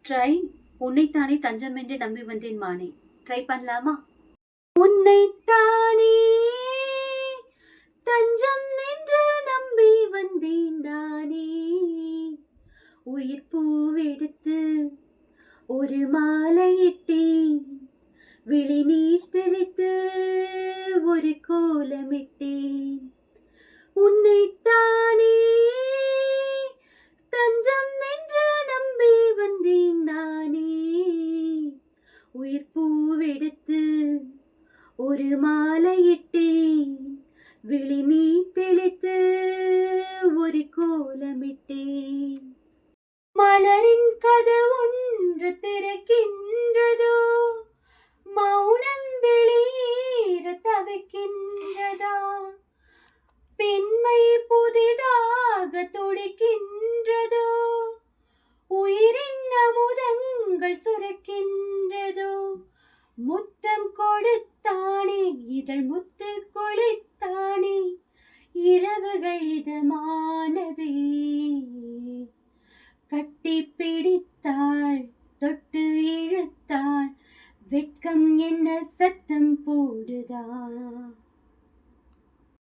Try. உன்னைத்தானே தஞ்சம் என்று நம்பி வந்தேன் மானே. ட்ரை பண்ணலாமா? உன்னைத்தானே தஞ்சம் என்று நம்பி வந்தேன் தானே. உயிர் பூவெடுத்து ஒரு மாலையிட்டேன். விழி நீர் தெளித்து ஒரு கோலமிட்டேன். உன்னைத்தானே தஞ்சம் என்று நம்பி வந்தேன் நானே. உயிர் பூவெடுத்து ஒரு மாலையிட்டேன். விழி நீர் தெளித்து ஒரு கோலமிட்டேன். மலரின் கதவொன்று திறக்கின்றதோ, மௌனம் வெளியேற தவிக்கின்றதா? பெண்மை புதிதாக துடிக்கின்றதோ, உயிரின் அமுதங்கள் சுரக்கின்றதோ? முத்தம் கொடுத்தானே, இதழ் முத்து கொளித்தானே, இரவுகள் இதமானதே. கட்டி பிடித்தாள், தொட்டு இழுத்தாள், வெட்கம் என்ன சத்தம் போடுதா?